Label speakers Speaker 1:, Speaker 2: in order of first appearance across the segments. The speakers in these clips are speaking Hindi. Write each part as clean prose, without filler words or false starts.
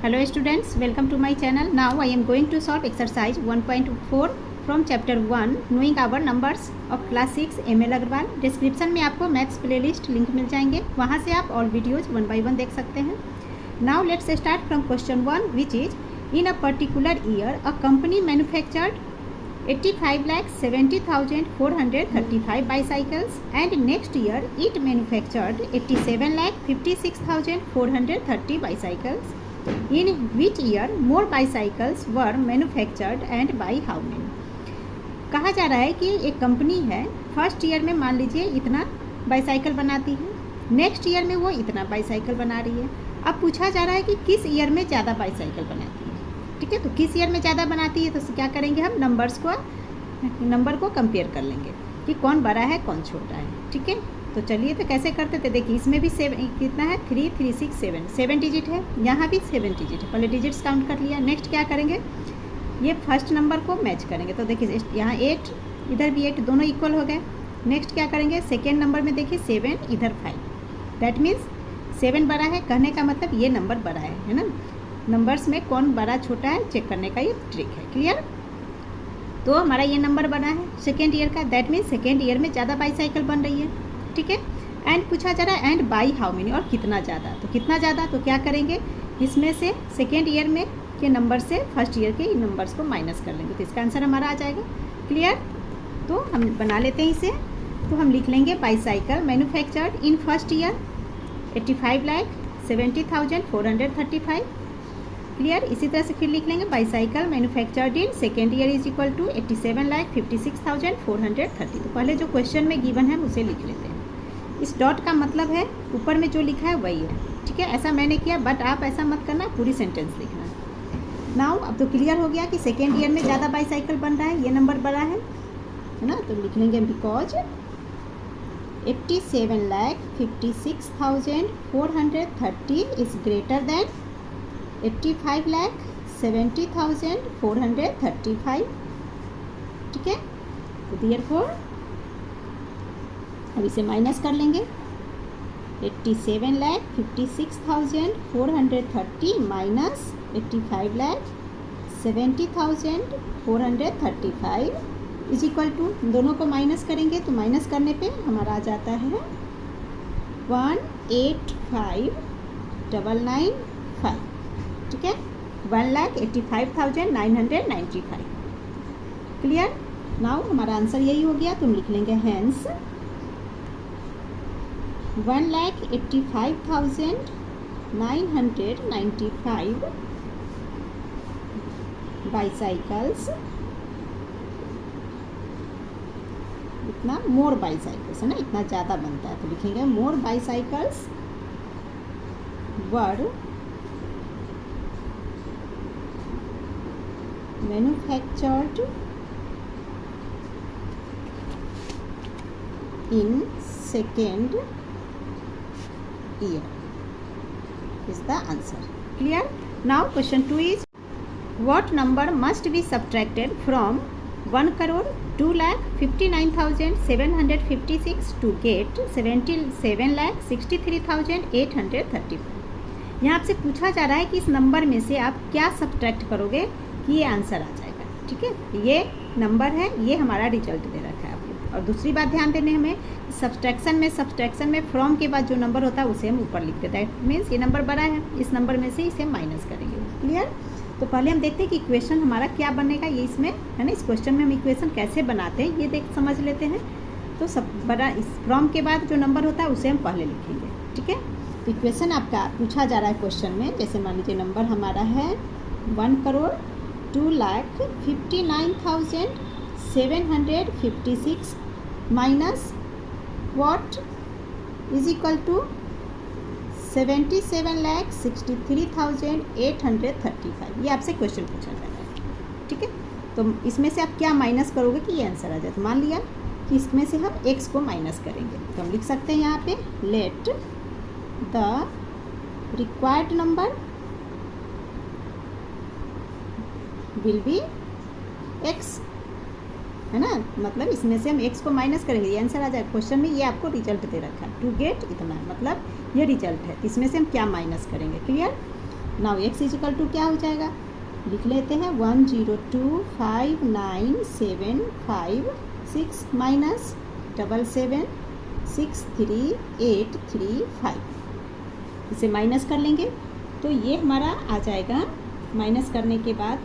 Speaker 1: Hello students, welcome to my channel. Now I am going to solve exercise 1.4 from chapter 1 knowing our numbers of class 6 ML Agarwal. Description में आपको मैथ्स प्लेलिस्ट लिंक मिल जाएंगे, वहाँ से आप ऑल वीडियोज 1 by 1 देख सकते हैं. Now let's start from question 1 which is in a particular year a company manufactured 85,70,435 bicycles and next year it manufactured 87,56,430 bicycles. In which year more bicycles were manufactured and by how many? कहा जा रहा है कि एक कंपनी है, फर्स्ट ईयर में मान लीजिए इतना बाईसाइकिल बनाती है, नेक्स्ट ईयर में वो इतना बाईसाइकिल बना रही है. अब पूछा जा रहा है कि किस ईयर में ज़्यादा बाईसाइकिल बनाती है. ठीक है, तो किस ईयर में ज़्यादा बनाती है तो क्या करेंगे, हम नंबर को कंपेयर कर लेंगे कि कौन बड़ा है कौन छोटा है. ठीक है, तो चलिए तो कैसे करते थे. देखिए इसमें भी कितना है 3 3 6 7 डिजिट है, यहाँ भी 7 डिजिट है. पहले डिजिट्स काउंट कर लिया. नेक्स्ट क्या करेंगे, ये फर्स्ट नंबर को मैच करेंगे. तो देखिए यहाँ 8 इधर भी 8 दोनों इक्वल हो गए. नेक्स्ट क्या करेंगे, सेकेंड नंबर में देखिए 7 इधर 5. दैट मीन्स 7 बड़ा है. कहने का मतलब ये नंबर बड़ा है ना. नंबर्स में कौन बड़ा छोटा है चेक करने का ये ट्रिक है. क्लियर. तो हमारा ये नंबर बना है सेकेंड ईयर का. दैट मीन्स सेकेंड ईयर में ज़्यादा बाईसाइकिल बन रही है. ठीक है, एंड पूछा जा रहा है एंड बाई हाउ मेनी, और कितना ज़्यादा. तो कितना ज़्यादा, तो क्या करेंगे, इसमें से सेकेंड ईयर में के नंबर से फर्स्ट ईयर के नंबर्स को माइनस कर लेंगे. तो इसका आंसर हमारा आ जाएगा. क्लियर. तो हम बना लेते हैं इसे. तो हम लिख लेंगे bicycle manufactured in first year 85,70,435. Clear. इसी तरह से फिर लिख लेंगे bicycle manufactured in second year is equal to 87,56,430. तो पहले जो क्वेश्चन में गिवन है उसे लिख लेते हैं. इस डॉट का मतलब है ऊपर में जो लिखा है वही है. ठीक है, ऐसा मैंने किया, बट आप ऐसा मत करना, पूरी सेंटेंस लिखना. नाउ अब तो क्लियर हो गया कि सेकेंड ईयर में ज़्यादा बाईसाइकिल बन रहा है, ये नंबर बड़ा है ना. तो लिख लेंगे बिकॉज 87,56,430 इज ग्रेटर देन 85,70,435. ठीक है, तो देयरफॉर अब इसे माइनस कर लेंगे. 87,56,430 माइनस 85,70,435 इज इक्वल टू, दोनों को माइनस करेंगे तो माइनस करने पे हमारा आ जाता है 185,995. ठीक है, 1,85,995. क्लियर. नाउ हमारा आंसर यही हो गया. तुम लिख लेंगे हैंस 1,85,995 बाईसाइकिल्स. इतना मोर बाईसाइकिल्स है ना, इतना ज़्यादा बनता है. तो लिखेंगे more bicycles were manufactured in second year is the answer. Clear. Now question 2 is what number must be subtracted from 1,02,59,756 to get 77,63,835. यहाँ आपसे पूछा जा रहा है कि इस नंबर में से आप क्या सब्ट्रैक्ट करोगे कि ये आंसर आ जाएगा. ठीक है, ये नंबर है, ये हमारा रिजल्ट दे रखा है आपको. और दूसरी बात ध्यान देने हमें, सब्ट्रैक्शन में फ्रॉम के बाद जो नंबर होता है उसे हम ऊपर लिखते हैं. दैट मीन्स ये नंबर बड़ा है, इस नंबर में से इसे माइनस करेंगे. क्लियर. तो पहले हम देखते हैं कि इक्वेशन हमारा क्या बनेगा. ये इसमें है ना, इस क्वेश्चन में हम इक्वेशन कैसे बनाते हैं ये समझ लेते हैं. तो सब बड़ा, इस फ्रॉम के बाद जो नंबर होता है उसे हम पहले लिखेंगे. ठीक है, तो इक्वेशन आपका पूछा जा रहा है क्वेश्चन में. जैसे मान लीजिए नंबर हमारा है 1,02,59,756 minus what is equal to 77,63,835. ये आपसे क्वेश्चन पूछा जा रहा है. ठीक है, तो इसमें से आप क्या माइनस करोगे कि ये आंसर आ जाए. तो मान लिया कि इसमें से हम x को माइनस करेंगे. तो हम लिख सकते हैं यहाँ पे let the required number will be x, है ना. मतलब इसमें से हम x को माइनस करेंगे, ये आंसर आ जाए. क्वेश्चन में ये आपको रिजल्ट दे रखा है टू गेट इतना, मतलब ये रिजल्ट है. इसमें से हम क्या माइनस करेंगे. Clear. Now x is equal to क्या हो जाएगा, लिख लेते हैं 1025975 माइनस 776385, इसे माइनस कर लेंगे तो ये हमारा आ जाएगा, माइनस करने के बाद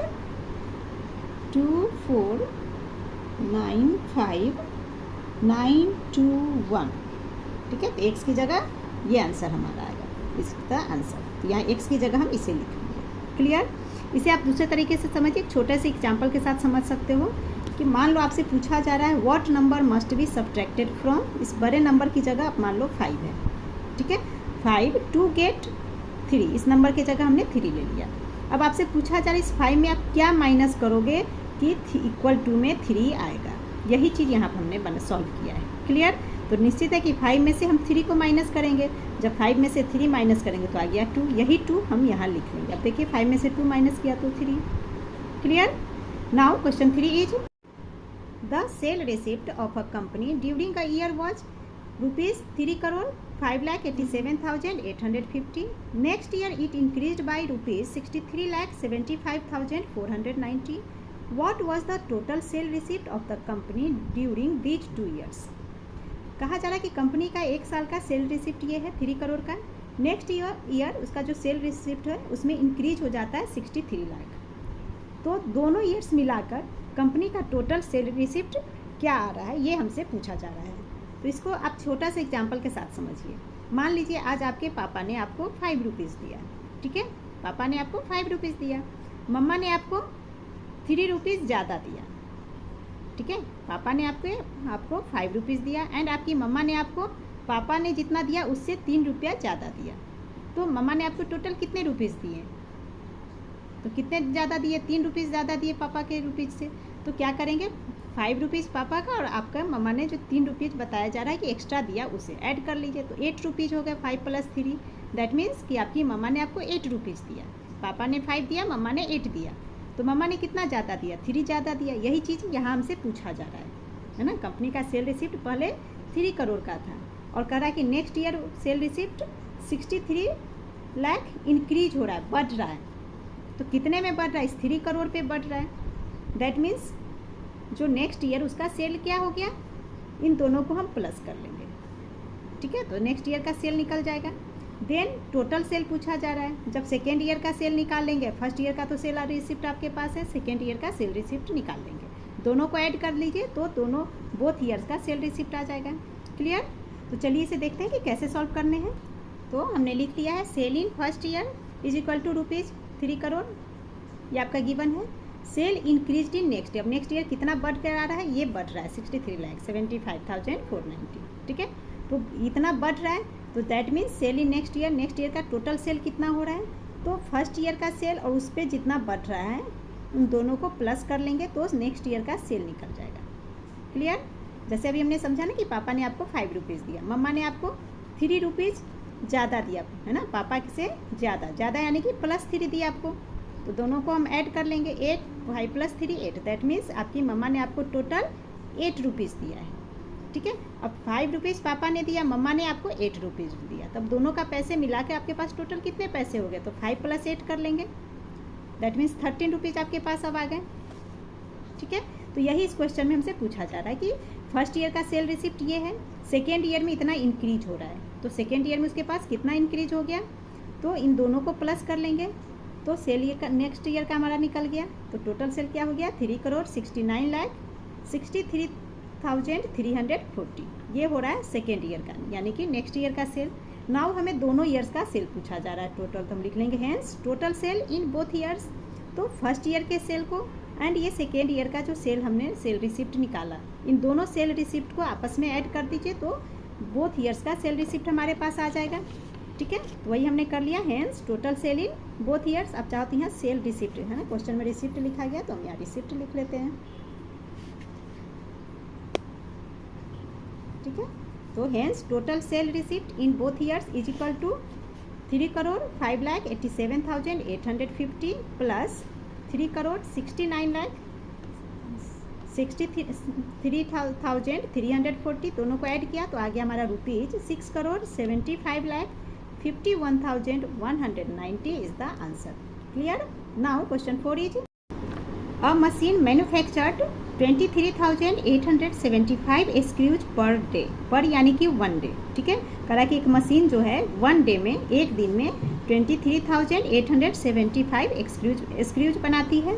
Speaker 1: 2495921, ठीक है। तो x की जगह ये आंसर हमारा आएगा, इसका आंसर। तो यहाँ x की जगह हम इसे लिखेंगे। क्लियर। इसे आप दूसरे तरीके से समझिए, एक छोटे से एग्जाम्पल के साथ समझ सकते हो कि मान लो आपसे पूछा जा रहा है what number must be subtracted from, इस बड़े नंबर की जगह आप मान लो 5 है, ठीक है। 5 टू गेट 3, इस नंबर की जगह हमने 3 ले लिया। अब आपसे पूछा जा रहा है इस 5 में आप क्या माइनस करोगे कि इक्वल टू में 3 आएगा, यही चीज़ यहाँ पर हमने सॉल्व किया है। क्लियर। तो निश्चित है कि 5 में से हम 3 को माइनस करेंगे, जब 5 में से 3 माइनस करेंगे तो आ गया 2, यही 2 हम यहाँ लिख लेंगे। अब देखिए 5 में से 2 माइनस किया तो 3। Clear. Now question 3 is the sale receipt of a company during a year was ₹3 crore 5,87,850. Next year it increased by ₹63,75,490. What was the total sale receipt of the company during these 2 years? कहा जा रहा है कि कंपनी का 1 साल का सेल रिसिप्ट ये है 3 करोड़ का, नेक्स्ट ईयर उसका जो सेल रिसिप्ट है उसमें इंक्रीज हो जाता है 63 लाख। तो दोनों ईयर्स मिलाकर कंपनी का टोटल सेल रिसिप्ट क्या आ रहा है, ये हमसे पूछा जा रहा है। तो इसको आप छोटा सा एग्जाम्पल के साथ समझिए। मान लीजिए आज आपके पापा ने आपको 5 रुपीज़ दिया, ठीक है। पापा ने आपको 5 रुपीज़ दिया, मम्मा ने आपको 3 रुपीज़ ज़्यादा दिया, ठीक है। पापा ने आपको 5 रुपीज़ दिया एंड आपकी मम्मा ने आपको पापा ने जितना दिया उससे 3 रुपया ज़्यादा दिया। तो मम्मा ने आपको टोटल कितने रुपीज़ दिए, तो कितने ज़्यादा दिए, 3 रुपीज़ ज़्यादा दिए पापा के रुपीज़ से। तो क्या करेंगे, 5 रुपीज़ पापा का और आपका मम्मा ने जो 3 रुपीज़ बताया जा रहा है कि एक्स्ट्रा दिया उसे ऐड कर लीजिए। तो 8 रुपीज़ हो गए, 5 + 3, दैट मीन्स कि आपकी मम्मा ने आपको 8 रुपीज़ दिया, पापा ने 5 दिया, मम्मा ने 8 दिया। तो मम्मा ने कितना ज़्यादा दिया, 3 ज़्यादा दिया। यही चीज़ यहाँ हमसे पूछा जा रहा है ना। कंपनी का सेल रिसिप्ट पहले 3 करोड़ का था और कह रहा है कि next year cell receipt 63 lakh increase हो रहा है, बढ़ रहा है। तो कितने में बढ़ रहा है, इस 3 करोड़ पे बढ़ रहा है। दैट मीन्स जो नेक्स्ट ईयर उसका सेल क्या हो गया, इन दोनों को हम प्लस कर लेंगे, ठीक है। तो नेक्स्ट ईयर का सेल निकल जाएगा। देन टोटल सेल पूछा जा रहा है, जब सेकेंड ईयर का सेल निकाल लेंगे, फर्स्ट ईयर का तो सेल रिसिप्ट आपके पास है, सेकेंड ईयर का सेल रिसिप्ट निकाल लेंगे, दोनों को ऐड कर लीजिए तो दोनों बोथ ईयर्स का सेल रिसिप्ट आ जाएगा। क्लियर। तो चलिए इसे देखते हैं कि कैसे सॉल्व करने हैं। तो हमने लिख लिया है sale in first year is equal to ₹3 crore, ये आपका गिवन है। Sale increase in next year, next year कितना बढ़ कर आ रहा है, ये बढ़ रहा है 63,75,490, ठीक है। तो इतना बढ़ रहा है तो that means sale in next year का टोटल सेल कितना हो रहा है, तो फर्स्ट ईयर का सेल और उस पर जितना बढ़ रहा है उन दोनों को प्लस कर लेंगे तो नेक्स्ट ईयर का सेल निकल जाएगा। क्लियर। जैसे अभी हमने समझा ना कि पापा ने आपको 5 रुपीज़ दिया, मम्मा ने आपको 3 रुपीज़ ज़्यादा दिया है ना, पापा से ज़्यादा यानी कि +3 दिया आपको। तो दोनों को हम ऐड कर लेंगे, 8 5 + 3 8, दैट मीन्स आपकी मम्मा ने आपको टोटल 8 रुपीज़ दिया है, ठीक है। अब 5 रुपीज़ पापा ने दिया, मम्मा ने आपको 8 रुपीज़ दिया, तब दोनों का पैसे मिला के आपके पास टोटल कितने पैसे हो गए, तो 5 + 8 कर लेंगे, दैट मीन्स 13 रुपीज़ आपके पास अब आ गए, ठीक है। तो यही इस क्वेश्चन में हमसे पूछा जा रहा है कि फर्स्ट ईयर का सेल रिसिप्ट ये है, सेकेंड ईयर में इतना इंक्रीज हो रहा है, तो सेकेंड ईयर में उसके पास कितना इंक्रीज हो गया, तो इन दोनों को प्लस कर लेंगे तो सेल ईयर का नेक्स्ट ईयर का हमारा निकल गया। तो टोटल सेल क्या हो गया, 3,69,63,340, ये हो रहा है सेकेंड ईयर का, यानी कि नेक्स्ट ईयर का सेल। नाउ हमें दोनों ईयर्स का सेल पूछा जा रहा है टोटल, तो हम लिख लेंगे hence total sale in both years. तो फर्स्ट ईयर के सेल को एंड ये सेकेंड ईयर का जो सेल हमने सेल रिसिप्ट निकाला, इन दोनों सेल रिसिप्ट को आपस में ऐड कर दीजिए तो बोथ ईयर्स का सेल रिसिप्ट हमारे पास आ जाएगा, ठीक है। तो वही हमने कर लिया, hence total sale in both years. अब चाहते हैं सेल रिसिप्ट है ना, क्वेश्चन में रिसिप्ट लिखा गया तो हम यहाँ रिसिप्ट लिख लेते हैं, ठीक है। तो hence total sale receipt in both years is equal to 3,5,87,850 plus 3,69,63,340, दोनों को ऐड किया तो आ गया हमारा ₹6,75,04,90 51,190 is the answer. Clear? Now question 4 is a machine manufactured 23,875 screws per day. पर यानी कि 1 day. ठीक है, करा कि एक मशीन जो है 1 day में, एक दिन में 23,875 स्क्रूज बनाती है.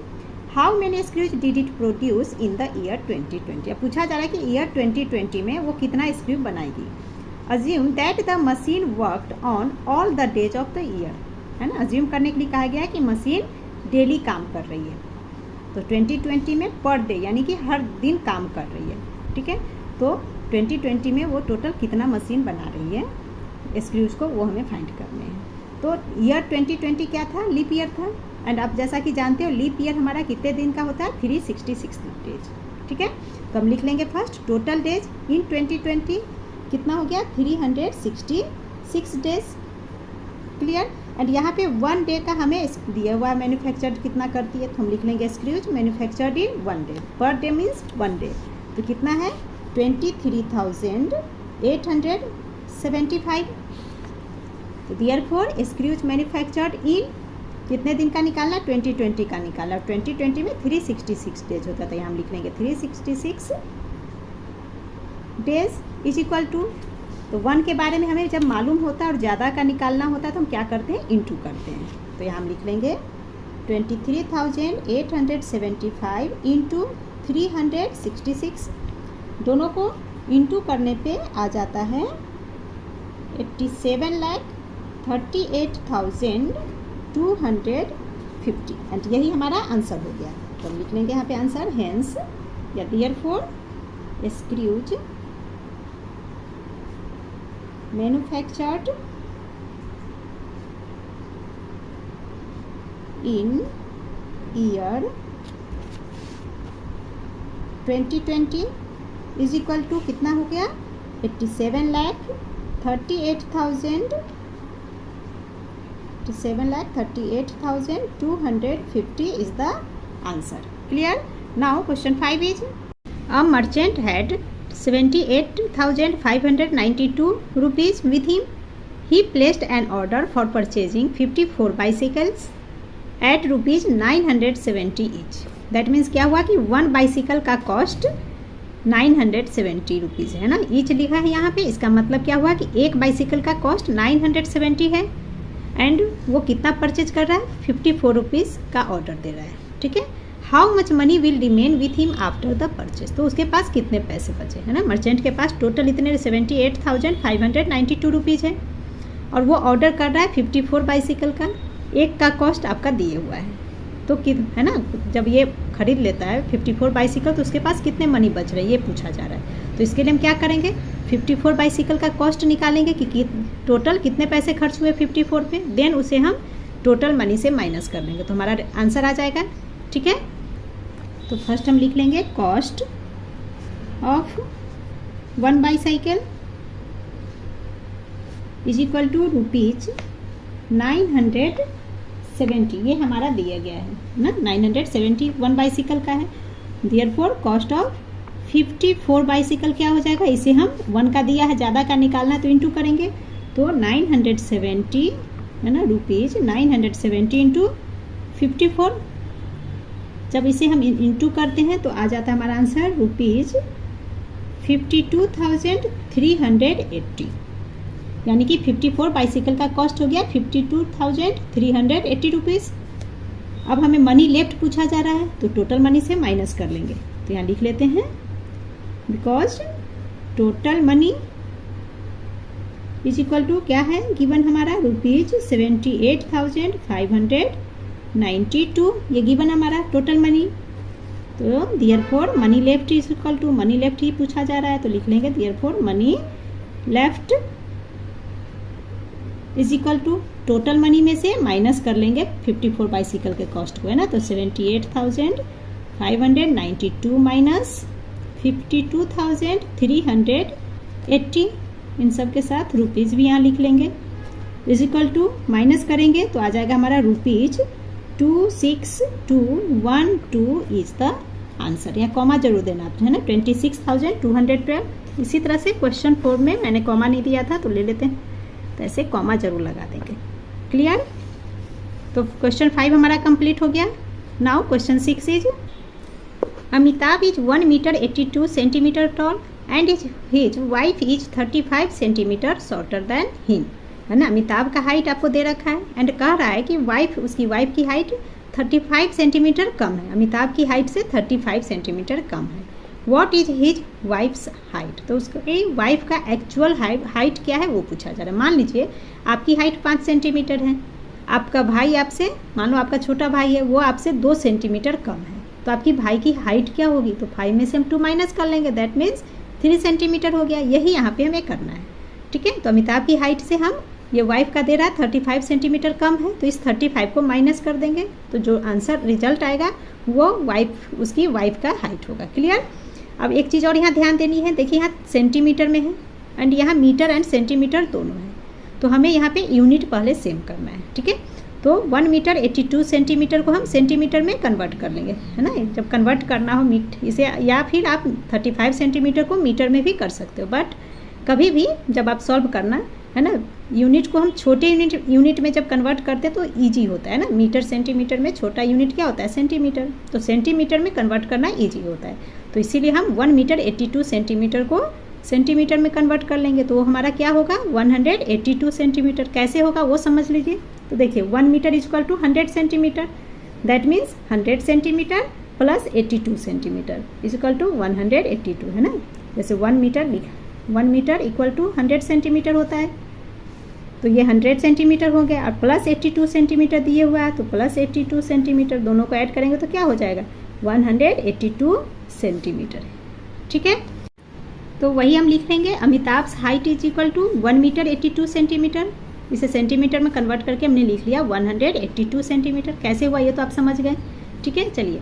Speaker 1: How many screws did it produce in the year 2020. अब पूछा जा रहा है कि ईयर 2020 में वो कितना स्क्रू बनाएगी. Assume that the machine worked on all the days of the year. है ना, अज्यूम करने के लिए कहा गया है कि मशीन डेली काम कर रही है. तो 2020 में पर डे यानी कि हर दिन काम कर रही है. ठीक है, तो 2020 में वो टोटल कितना मशीन बना रही है स्क्रूज को, वो हमें फाइंड करने हैं. तो ईयर 2020 क्या था, लीप ईयर था. एंड आप जैसा कि जानते हो लीप ईयर हमारा कितने दिन का होता है, 366 डेज. ठीक है, तो हम लिख लेंगे फर्स्ट टोटल डेज इन 2020 कितना हो गया, 366 डेज. क्लियर. एंड यहाँ पे 1 डे का हमें दिया हुआ मैन्युफैक्चर्ड कितना करती है, तो हम लिख लेंगे screws manufactured in 1 day. Per day means 1 day. तो कितना है 23,875. तो देयरफॉर स्क्रूज मैन्युफैक्चर्ड इन कितने दिन का निकालना, 2020 का निकालना. 2020 में 366 डेज होता था, यहाँ हम लिख लेंगे 366 डेज इज इक्वल टू. तो 1 के बारे में हमें जब मालूम होता है और ज़्यादा का निकालना होता है तो हम क्या करते हैं, इनटू करते हैं. तो यहाँ हम लिख लेंगे 23,875 इंटू 366. दोनों को इंटू करने पे आ जाता है 87,38,250. एंड यही हमारा आंसर हो गया. तो हम लिख लेंगे यहाँ पे आंसर हेंस या therefore screws manufactured in year 2020 is equal to कितना हो गया, 87,38,250 is the answer. Clear. Now question 5 is a merchant had 78,592 rupees with him. He placed an order for purchasing 54 bicycles at rupees 970 each. That means क्या हुआ कि 1 बाइसिकल का कॉस्ट 970 रुपीज़ है ना, ईच लिखा है यहाँ पे. इसका मतलब क्या हुआ कि एक बाइसिकल का कॉस्ट 970 है एंड वो कितना परचेज कर रहा है, 54 रुपीज़ का ऑर्डर दे रहा है. ठीक है. How much money will remain with him after the purchase. तो उसके पास कितने पैसे बचे, है ना. मर्चेंट के पास टोटल इतने 78,592 रुपीज़ है और वो ऑर्डर कर रहा है 54 बाइसिकल का. एक का कॉस्ट आपका दिए हुआ है, तो है ना, जब ये खरीद लेता है 54 बाइसिकल तो उसके पास कितने मनी बच रहे हैं ये पूछा जा रहा है. तो इसके लिए हम क्या करेंगे, 54 बाइसिकल का कॉस्ट निकालेंगे कि टोटल कितने पैसे खर्च हुए 54 पे, देन उसे हम टोटल मनी से माइनस कर लेंगे तो हमारा आंसर आ जाएगा. ठीक है. तो फर्स्ट हम लिख लेंगे cost of 1 bicycle is equal to rupees 970. ये हमारा दिया गया है ना, 970 1 बाइसिकल का है. देयरफॉर कॉस्ट ऑफ 54 बाइसिकल क्या हो जाएगा, इसे हम 1 का दिया है, ज़्यादा का निकालना है तो इंटू करेंगे. तो 970 है ना रुपीज़ 970 इंटू 54. जब इसे हम इंटू करते हैं तो आ जाता है हमारा आंसर रुपीज़ 52,380. यानी कि 54 बाइसिकल का कॉस्ट हो गया 52,380 रुपीज़. अब हमें मनी लेफ्ट पूछा जा रहा है तो टोटल मनी से माइनस कर लेंगे. तो यहाँ लिख लेते हैं because total money is equal to क्या है गिवन हमारा रुपीज़ 78,592. ये गिवन हमारा टोटल मनी. तो therefore money left is equal to money left ही पूछा जा रहा है तो लिख लेंगे therefore money left is equal to total money में से माइनस कर लेंगे 54 बाइसिकल के कॉस्ट को, है ना. तो 78,592 माइनस 52,380 इन सब के साथ रुपीज़ भी यहाँ लिख लेंगे इज इक्वल टू माइनस करेंगे तो आ जाएगा हमारा रुपीज़ 26,212 इज द आंसर. यहाँ कॉमा जरूर देना है ना, 26,212. इसी तरह से क्वेश्चन 4 में मैंने कॉमा नहीं दिया था तो ले लेते हैं. तो तो ऐसे कॉमा जरूर लगा देंगे। क्लियर? तो क्वेश्चन 5 हमारा कंप्लीट हो गया। Now question 6 is Amitabh is 1 metre 82 centimetre tall and his wife is 35 centimetre shorter than him, है ना। अमिताभ का हाइट आपको दे रखा है एंड कह रहा है कि उसकी वाइफ की हाइट 35 सेंटीमीटर कम है, अमिताभ की हाइट से 35 सेंटीमीटर कम है। What is his wives height, तो उसकी वाइफ का एक्चुअल हाइट क्या है वो पूछा जा रहा है। मान लीजिए आपकी हाइट 5 सेंटीमीटर है, आपका भाई आपसे, मान लो आपका छोटा भाई है, वो आपसे 2 सेंटीमीटर कम है, तो आपकी भाई की हाइट क्या होगी, तो 5 में से हम 2 माइनस कर लेंगे, दैट मीन्स 3 सेंटीमीटर हो गया। यही यहाँ पे हमें करना है, ठीक है। तो अमिताभ की हाइट से हम, ये वाइफ का दे रहा है 35 सेंटीमीटर कम है, तो इस 35 को माइनस कर देंगे, तो जो आंसर रिजल्ट आएगा वो उसकी वाइफ का हाइट होगा। क्लियर? अब एक चीज़ और यहाँ ध्यान देनी है, देखिए यहाँ सेंटीमीटर में है एंड यहाँ मीटर एंड सेंटीमीटर दोनों है, तो हमें यहाँ पे यूनिट पहले सेम करना है, ठीक है। तो 1 मीटर 82 सेंटीमीटर को हम सेंटीमीटर में कन्वर्ट कर लेंगे, है ना। जब कन्वर्ट करना हो इसे, या फिर आप 35 सेंटीमीटर को मीटर में भी कर सकते हो, बट कभी भी जब आप सॉल्व करना, है ना, यूनिट को हम छोटे यूनिट में जब कन्वर्ट करते हैं तो ईजी होता है ना। मीटर सेंटीमीटर में छोटा यूनिट क्या होता है, सेंटीमीटर, तो सेंटीमीटर में कन्वर्ट करना ईजी होता है, तो इसीलिए हम 1 मीटर 82 सेंटीमीटर को सेंटीमीटर में कन्वर्ट कर लेंगे, तो वो हमारा क्या होगा 182 सेंटीमीटर। कैसे होगा वो समझ लीजिए। तो देखिए 1 metre is equal to 100 centimetre, that means 100 centimetre plus 82 centimetre is equal to 182, है ना। जैसे 1 मीटर इक्वल टू 100 सेंटीमीटर होता है, तो ये 100 सेंटीमीटर हो गया, और प्लस 82 सेंटीमीटर दिए हुआ है, तो प्लस 82 सेंटीमीटर दोनों को ऐड करेंगे तो क्या हो जाएगा 182 सेंटीमीटर, ठीक है। तो वही हम लिख लेंगे, Amitabh height is equal to 1 metre 82 centimetre, इसे सेंटीमीटर में कन्वर्ट करके हमने लिख लिया 182 सेंटीमीटर। कैसे हुआ ये तो आप समझ गए, ठीक है। चलिए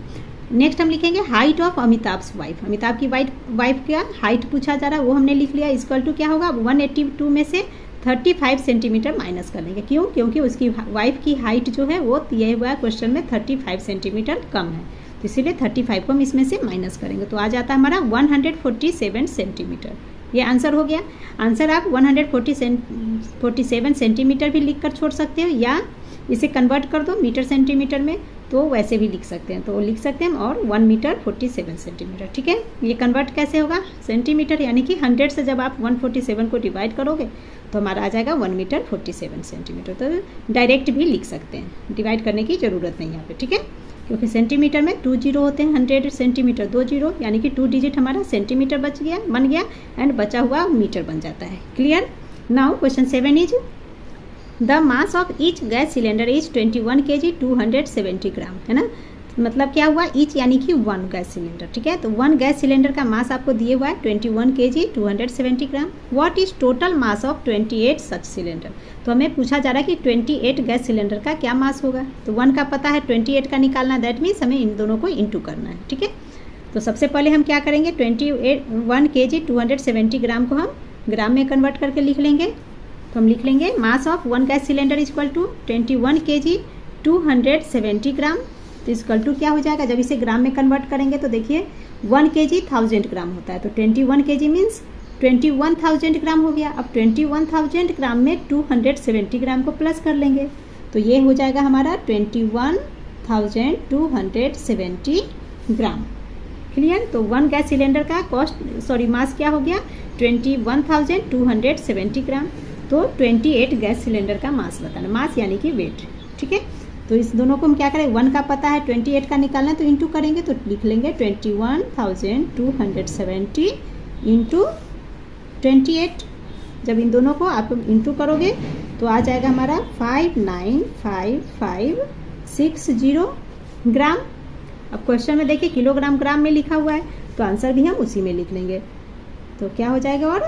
Speaker 1: नेक्स्ट हम लिखेंगे हाइट ऑफ अमिताभ्स वाइफ, अमिताभ की वाइफ का हाइट पूछा जा रहा है, वो हमने लिख लिया, इक्वल टू क्या होगा 182 में से 35 सेंटीमीटर माइनस कर लेंगे। क्यों? क्योंकि उसकी वाइफ की हाइट जो है वो दिया हुआ है क्वेश्चन में 35 सेंटीमीटर कम है, तो इसीलिए 35 को हम इसमें से माइनस करेंगे, तो आ जाता है हमारा 147 सेंटीमीटर। ये आंसर हो गया। आंसर आप 147 सेंटीमीटर भी लिख कर छोड़ सकते हो, या इसे कन्वर्ट कर दो मीटर सेंटीमीटर में, तो वैसे भी लिख सकते हैं, तो लिख सकते हैं और 1 मीटर 47 सेंटीमीटर, ठीक है। ये कन्वर्ट कैसे होगा सेंटीमीटर, यानी कि 100 से जब आप 147 को डिवाइड करोगे तो हमारा आ जाएगा 1 मीटर 47 सेंटीमीटर। तो डायरेक्ट भी लिख सकते हैं, डिवाइड करने की ज़रूरत नहीं यहाँ पे, ठीक है, क्योंकि सेंटीमीटर में 2 जीरो होते हैं, 100 सेंटीमीटर 2 जीरो, यानी कि 2 डिजिट हमारा सेंटीमीटर बन गया एंड बचा हुआ मीटर बन जाता है। Clear? Now question 7 is the mass of each gas cylinder is 21 kg 270 ग्राम, है ना। मतलब क्या हुआ, ईच यानी कि 1 गैस सिलेंडर, ठीक है। तो 1 गैस सिलेंडर का मास आपको दिए हुआ है 21 kg 270 gram. What is total mass of 28 such cylinder, तो हमें पूछा जा रहा है कि 28 गैस सिलेंडर का क्या मास होगा। तो 1 का पता है, 28 का निकालना, दैट मीन्स हमें इन दोनों को इंटू करना है, ठीक है। तो सबसे पहले हम क्या करेंगे, 1 kg 270 ग्राम को हम ग्राम में कन्वर्ट करके लिख लेंगे। तो हम लिख लेंगे mass of 1 gas cylinder is equal to 21 kg 270 gram, तो इक्वल टू क्या हो जाएगा, जब इसे ग्राम में कन्वर्ट करेंगे तो देखिए 1 kg 1000 ग्राम होता है, तो 21 kg मीन्स 21,000 ग्राम हो गया। अब 21,000 ग्राम में 270 ग्राम को प्लस कर लेंगे, तो ये हो जाएगा हमारा 21,270 ग्राम। क्लियर? तो 1 गैस सिलेंडर का मास क्या हो गया 21,270 ग्राम। तो 28 गैस सिलेंडर का मास बताना, मास यानी कि वेट, ठीक है। तो इस दोनों को हम क्या करें, 1 का पता है, 28 का निकालना है, तो इंटू करेंगे, तो लिख लेंगे 21,270 इंटू 28। जब इन दोनों को आप इंटू करोगे तो आ जाएगा हमारा 595560 ग्राम। अब क्वेश्चन में देखिए किलोग्राम ग्राम में लिखा हुआ है, तो आंसर भी हम उसी में लिख लेंगे, तो क्या हो जाएगा, और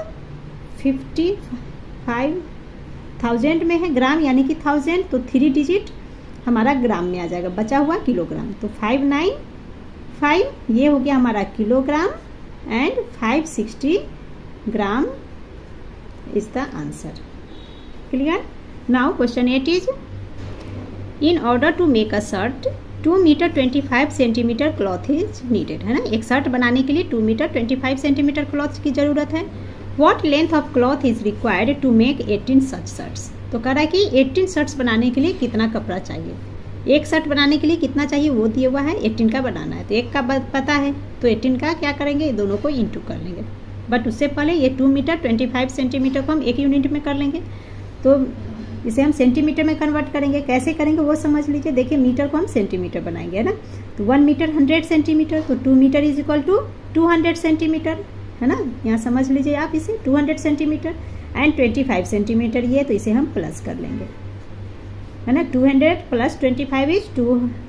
Speaker 1: 55,000 में है ग्राम यानी कि 1000, तो 3 डिजिट हमारा ग्राम में आ जाएगा, बचा हुआ किलोग्राम, तो 595 ये हो गया हमारा kilogram and 560 gram is the answer. Clear? Now question 8 is in order to make a shirt 2 metre 25 centimetre cloth is needed, है ना। एक शर्ट बनाने के लिए 2 मीटर 25 सेंटीमीटर क्लॉथ की ज़रूरत है। What length of cloth is required to make 18 such shirts. तो कह रहा है कि 18 शर्ट्स बनाने के लिए कितना कपड़ा चाहिए। एक शर्ट बनाने के लिए कितना चाहिए वो दिया हुआ है, 18 का बनाना है। तो एक का पता है तो 18 का क्या करेंगे, दोनों को इंटू कर लेंगे। बट उससे पहले ये 2 मीटर 25 सेंटीमीटर को हम एक यूनिट में कर लेंगे। तो इसे हम सेंटीमीटर में कन्वर्ट करेंगे। कैसे करेंगे वो समझ लीजिए। देखिए मीटर को हम सेंटीमीटर बनाएंगे, है ना। तो 1 मीटर 100 सेंटीमीटर, तो 2 metre is equal to 200 centimetre, है ना। यहाँ समझ लीजिए आप इसे 200 सेंटीमीटर एंड 25 सेंटीमीटर ये, तो इसे हम प्लस कर लेंगे, है ना। 200 प्लस 25 इज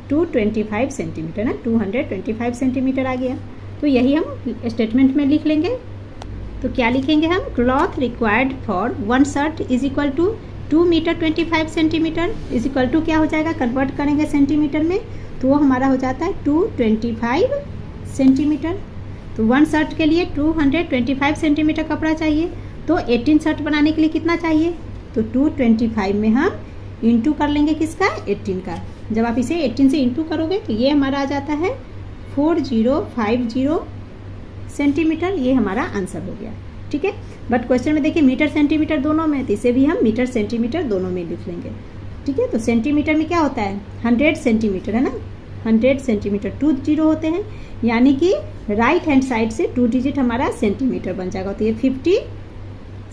Speaker 1: 225 सेंटीमीटर, ना 225 सेंटीमीटर आ गया। तो यही हम स्टेटमेंट में लिख लेंगे। तो क्या लिखेंगे हम, cloth required for 1 shirt is equal to 2 metre 25 centimetre is equal to क्या हो जाएगा, कन्वर्ट करेंगे सेंटीमीटर में तो वो हमारा हो जाता है 225 सेंटीमीटर। तो 1 शर्ट के लिए 225 सेंटीमीटर कपड़ा चाहिए। तो 18 शर्ट बनाने के लिए कितना चाहिए, तो 225 में हम इंटू कर लेंगे किसका, 18 का। जब आप इसे 18 से इंटू करोगे तो ये हमारा आ जाता है 4050 सेंटीमीटर। ये हमारा आंसर हो गया, ठीक है। बट क्वेश्चन में देखिए मीटर सेंटीमीटर दोनों में, तो इसे भी हम मीटर सेंटीमीटर दोनों में लिख लेंगे, ठीक है। तो सेंटीमीटर में क्या होता है, 100 सेंटीमीटर, है ना। 100 सेंटीमीटर 2 जीरो होते हैं, यानी कि राइट हैंड साइड से 2 डिजिट हमारा सेंटीमीटर बन जाएगा। तो ये 50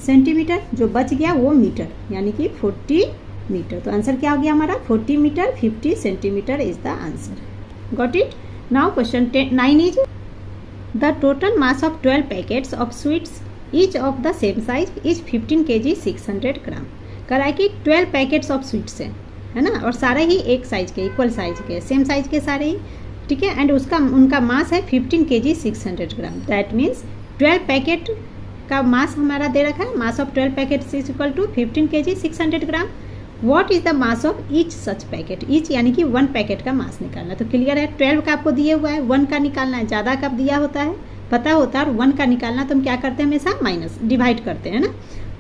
Speaker 1: सेंटीमीटर, जो बच गया वो मीटर, यानी कि 40 मीटर। तो आंसर क्या हो गया हमारा, 40 metre 50 centimetre is the answer. Got it. Now question 9 is the total mass of 12 packets of sweets each of the same size is 15 kg 600 gram. कह रहा है कि 12 पैकेट्स ऑफ स्वीट्स है ना, और सारे ही एक साइज के, इक्वल साइज के, सेम साइज के सारे ही, ठीक है। एंड उनका मास है 15 kg 600 gram. That means 12 packet का मास हमारा दे रखा है, mass of 12 packet is equal to 15 kg 600 gram. What is the mass of each such packet, each यानी कि 1 पैकेट का मास निकालना। तो क्लियर है, 12 का आपको दिया हुआ है, 1 का निकालना है, ज़्यादा का दिया होता है पता होता है, और 1 का निकालना तो हम क्या करते हैं, हमेशा माइनस डिवाइड करते हैं ना।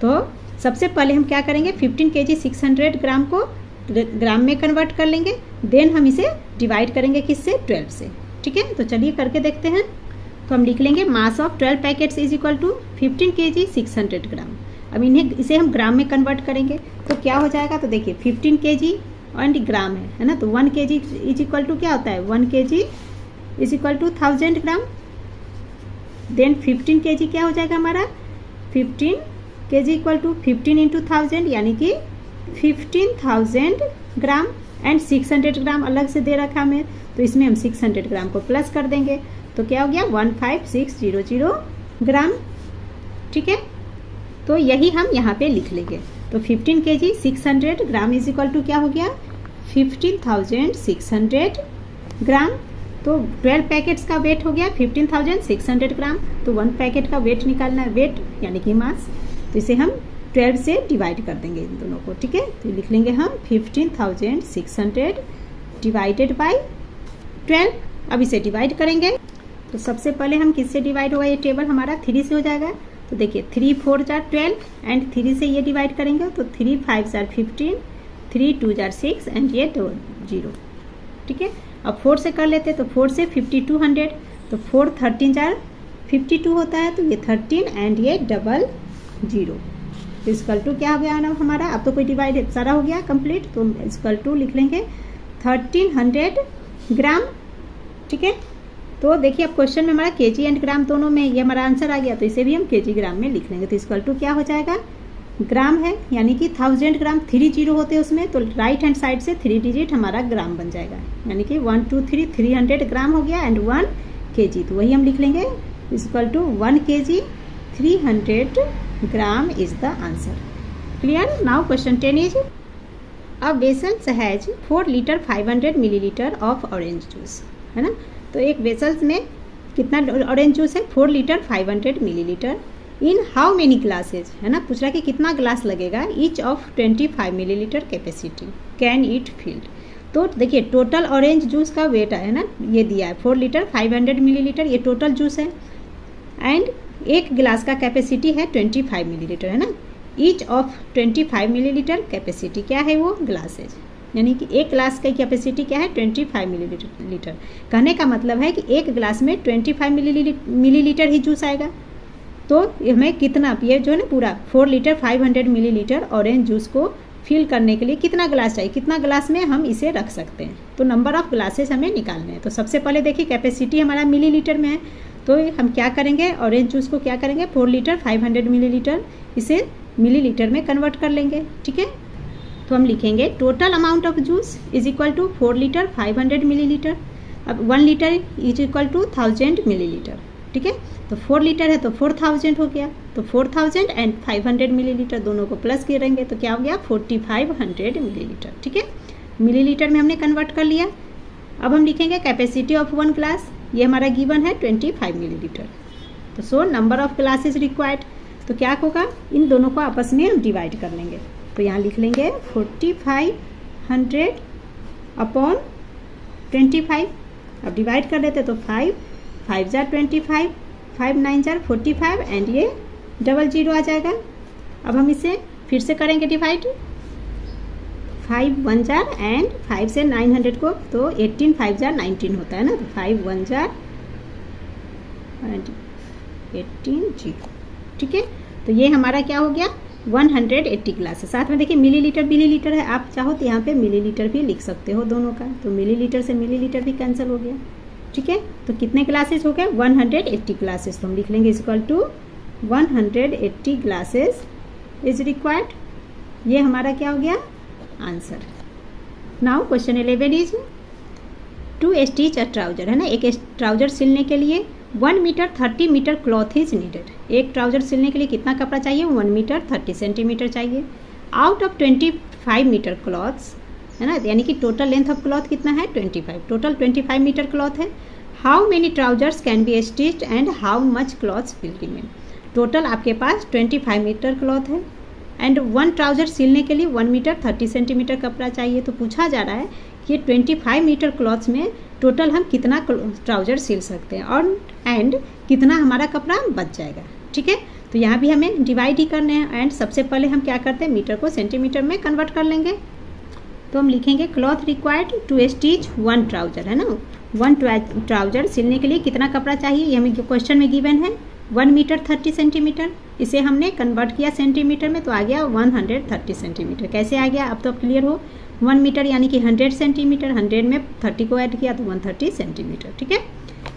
Speaker 1: तो सबसे पहले हम क्या करेंगे, 15 kg 600 ग्राम को ग्राम में कन्वर्ट कर लेंगे, देन हम इसे डिवाइड करेंगे किससे, 12 से, ठीक है। तो चलिए करके देखते हैं। तो हम लिख लेंगे mass of 12 packets is equal to 15 kg 600 gram. अब इसे हम ग्राम में कन्वर्ट करेंगे तो क्या हो जाएगा, तो देखिए 15 kg एंड ग्राम है ना। तो 1 kg इज इक्वल टू क्या होता है, 1 kg is equal to 1000 gram. Then 15 kg क्या हो जाएगा हमारा, 15 kg इक्वल टू 15 इंटू 1000 यानी कि 15,000 ग्राम एंड 600 ग्राम अलग से दे रखा हमें, तो इसमें हम 600 ग्राम को प्लस कर देंगे तो क्या हो गया 15600 ग्राम, ठीक है। तो यही हम यहाँ पे लिख लेंगे। तो 15 kg 600 gram is equal to क्या हो गया 15,600 ग्राम। तो 12 पैकेट्स का वेट हो गया 15,600 ग्राम। तो 1 पैकेट का वेट निकालना है, वेट यानी कि मास, तो इसे हम 12 से डिवाइड कर देंगे इन दोनों को, ठीक है। तो लिख लेंगे हम 15,600 डिवाइडेड बाई 12। अब इसे डिवाइड करेंगे तो सबसे पहले हम किससे डिवाइड होगा, ये टेबल हमारा 3 से हो जाएगा। तो देखिए 3 4 जार 12 एंड 3 से ये डिवाइड करेंगे तो 3 5 जार 15, 3 2 जार 6 एंड ये 2 0, ठीक है। अब 4 से कर लेते तो 4 से 5200, तो 4 13 जार 52 होता है, तो ये 13 एंड ये 00। तो इक्वल टू क्या हो गया ना हमारा, अब तो कोई डिवाइड सारा हो गया कंप्लीट, तो इक्वल टू लिख लेंगे 1300 ग्राम, ठीक है। तो देखिए अब क्वेश्चन में हमारा केजी एंड ग्राम दोनों में ये हमारा आंसर आ गया, तो इसे भी हम केजी ग्राम में लिख लेंगे। तो इक्वल टू क्या हो जाएगा, ग्राम है यानी कि 1000 ग्राम 3 जीरो होते हैं उसमें, तो राइट हैंड साइड से 3 डिजिट हमारा ग्राम बन जाएगा, यानी कि 1 2 3 300 ग्राम हो गया एंड 1 kg। तो वही हम लिख लेंगे equal to 1 kg 300 gram is the answer. Clear. Now question 10 is a vessels has 4 litre 500 millilitre of orange juice, है ना। तो एक वेसल्स में कितना ऑरेंज जूस है, 4 litre 500 millilitre in how many glasses, है ना। पूछ रहा कि कितना ग्लास लगेगा, each of 25 millilitre capacity can it field. तो देखिए टोटल ऑरेंज जूस का वेट है ना, ये दिया है 4 लीटर 500 मिलीलीटर, ये टोटल जूस है एंड एक गिलास का कैपेसिटी है 25 मिलीलीटर, है ना। ईच ऑफ 25 मिलीलीटर कैपेसिटी क्या है वो ग्लासेज, यानी कि एक ग्लास की कैपेसिटी क्या है 25 मिलीलीटर। कहने का मतलब है कि एक गिलास में 25 मिलीलीटर ही जूस आएगा, तो हमें कितना, ये जो है ना पूरा 4 लीटर 500 मिलीलीटर ऑरेंज जूस को फिल करने के लिए कितना ग्लास चाहिए, कितना ग्लास में हम इसे रख सकते हैं। तो नंबर ऑफ़ ग्लासेस हमें निकालने हैं। तो सबसे पहले देखिए कैपेसिटी हमारा मिलीलीटर में है, तो हम क्या करेंगे, ऑरेंज जूस को क्या करेंगे 4 लीटर 500 मिलीलीटर, इसे मिलीलीटर में कन्वर्ट कर लेंगे। ठीक है, तो हम लिखेंगे total amount of juice is equal to 4 litre 500 millilitre. अब 1 litre is equal to 1000 millilitre. ठीक है, तो 4 लीटर है तो 4000 हो गया, तो 4000 एंड 500 मिलीलीटर दोनों को प्लस करेंगे तो क्या हो गया 4500 मिलीलीटर। ठीक है, मिलीलीटर में हमने कन्वर्ट कर लिया। अब हम लिखेंगे कैपेसिटी ऑफ 1 ग्लास, ये हमारा गिवन है 25 मिलीलीटर। तो so number of glasses required, तो क्या होगा, इन दोनों को आपस में हम डिवाइड कर लेंगे। तो यहाँ लिख लेंगे 4500 अपॉन 25। अब डिवाइड कर लेते तो 5 5 जार 25, 5 9 जार 45 एंड ये 00 आ जाएगा। अब हम इसे फिर से करेंगे डिवाइड, 5 1 जार एंड 5 से 900 को, तो 18 5 जार 19 होता है ना, तो 5 1 जार एंड 18 0। ठीक है, तो ये हमारा क्या हो गया 180 ग्लासेस। साथ में देखिए मिलीलीटर मिलीलीटर है, आप चाहो तो यहाँ पे मिलीलीटर भी लिख सकते हो दोनों का, तो मिलीलीटर से मिलीलीटर भी कैंसिल हो गया। ठीक है, तो कितने ग्लासेस हो गए 180 ग्लासेस, तो हम लिख लेंगे equal to 180 glasses is required. ये हमारा क्या हो गया answer. Now question 11 is to stitch a trouser, है ना, एक ट्राउजर सिलने के लिए 1 metre 30 metre cloth is needed. एक ट्राउजर सिलने के लिए कितना कपड़ा चाहिए 1 मीटर 30 सेंटीमीटर चाहिए। आउट ऑफ 25 मीटर क्लॉथ्स, है ना, यानी कि टोटल लेंथ ऑफ क्लॉथ कितना है 25, टोटल 25 मीटर क्लॉथ है। How many trousers can be stitched and how much clothes will remain. Total आपके पास 25 मीटर क्लॉथ है एंड 1 ट्राउजर सिलने के लिए 1 मीटर 30 सेंटीमीटर कपड़ा चाहिए। तो पूछा जा रहा है कि 25 मीटर क्लॉथ्स में टोटल हम कितना ट्राउजर सिल सकते हैं और एंड कितना हमारा कपड़ा बच जाएगा। ठीक है, तो यहाँ भी हमें डिवाइड ही करने हैं एंड सबसे पहले हम क्या करते हैं मीटर को सेंटीमीटर में कन्वर्ट कर लेंगे। तो हम लिखेंगे cloth required to stitch 1 trouser, है ना, 1 ट्राउजर सिलने के लिए कितना कपड़ा चाहिए, ये हमें क्वेश्चन में गिवन है 1 मीटर 30 सेंटीमीटर। इसे हमने कन्वर्ट किया सेंटीमीटर में तो आ गया 130 सेंटीमीटर। कैसे आ गया, अब तो अब क्लियर हो, 1 मीटर यानी कि 100 सेंटीमीटर, 100 में 30 को ऐड किया तो 130 सेंटीमीटर। ठीक है,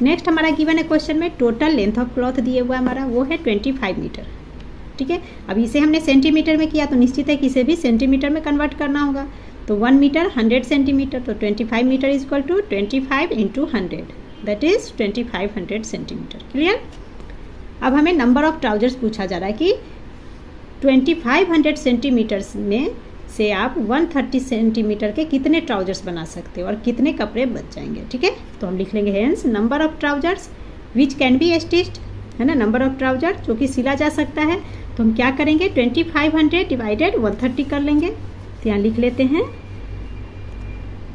Speaker 1: नेक्स्ट हमारा गिवन है क्वेश्चन में टोटल लेंथ ऑफ क्लॉथ दिए हुआ हमारा वो है 25 मीटर। ठीक है, अब इसे हमने सेंटीमीटर में किया तो निश्चित है कि इसे भी सेंटीमीटर में कन्वर्ट करना होगा। तो 1 मीटर 100 सेंटीमीटर, तो 25 metre is equal to 25 into 100, that is 2500 centimetre. Clear. अब हमें नंबर ऑफ ट्राउजर्स पूछा जा रहा है कि 2500 सेंटीमीटर्स में से आप 130 सेंटीमीटर के कितने ट्राउजर्स बना सकते हो और कितने कपड़े बच जाएंगे। ठीक है, तो हम लिख लेंगे hence number of trousers which can be stitched, है ना, नंबर ऑफ ट्राउजर जो कि सिला जा सकता है। तो हम क्या करेंगे 2500 डिवाइडेड 130 कर लेंगे। तो यहाँ लिख लेते हैं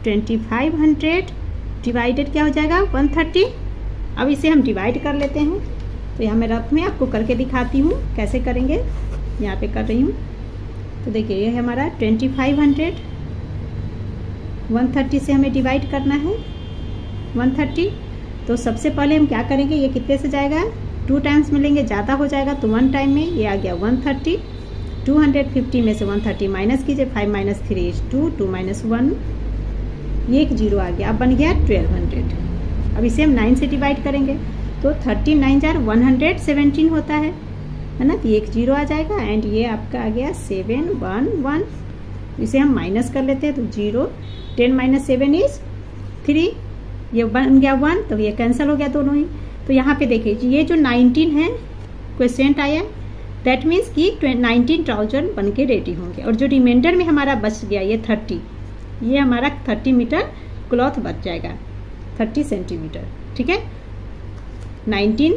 Speaker 1: 2500 डिवाइडेड क्या हो जाएगा 130। अब इसे हम डिवाइड कर लेते हैं, तो यहाँ मैं रफ में आपको करके दिखाती हूँ कैसे करेंगे, यहाँ पे कर रही हूँ। तो देखिए ये है हमारा 2500, 130 से हमें डिवाइड करना है 130। तो सबसे पहले हम क्या करेंगे, ये कितने से जाएगा 2 टाइम्स में लेंगे, ज़्यादा हो जाएगा तो 1 टाइम में ये आ गया 130। 250 में से 130 माइनस कीजिए, 5 माइनस 3 इज 2, 2 माइनस 1, ये एक 0 आ गया। अब बन गया 1200। अब इसे हम 9 से डिवाइड करेंगे तो 30 9 जार 117 होता है ना, तो ये एक 0 आ जाएगा एंड ये आपका आ गया 711। इसे हम माइनस कर लेते हैं तो 0, 10 माइनस 7 इज 3, ये बन गया 1, तो ये कैंसिल हो गया दोनों ही। तो यहाँ पे देखिए ये जो 19 है क्वेश्चन आया, दैट मीन्स कि 19 ट्राउजर बन के रेडी होंगे और जो रिमाइंडर में हमारा बच गया ये 30, ये हमारा 30 मीटर क्लॉथ बच जाएगा 30 सेंटीमीटर। ठीक है, 19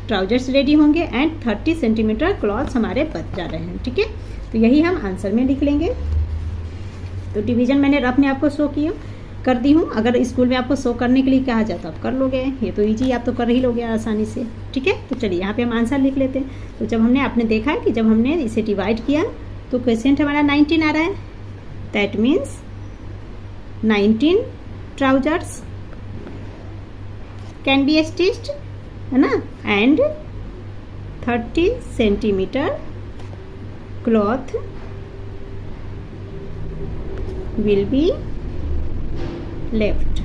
Speaker 1: ट्राउजर्स रेडी होंगे एंड 30 सेंटीमीटर क्लॉथ्स हमारे बच जा रहे हैं। ठीक है, तो यही हम आंसर में लिख लेंगे। तो डिवीजन मैंने रफ में आपको शो किया कर दी हूँ, अगर स्कूल में आपको शो करने के लिए कहा जाता आप कर लोगे, ये तो ईजी आप तो कर ही लोगे आसानी से। ठीक है, तो चलिए यहाँ पे हम आंसर लिख लेते हैं। तो जब हमने आपने देखा कि जब हमने इसे डिवाइड किया तो क्वेश्चन हमारा 19 आ रहा है, that means 19 trousers can be stitched, है ना, and 30 centimeter cloth will be left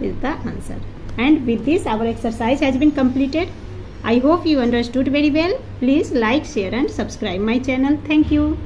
Speaker 1: is the answer. And with this our exercise has been completed. I hope you understood very well. Please like, share and subscribe my channel. Thank you.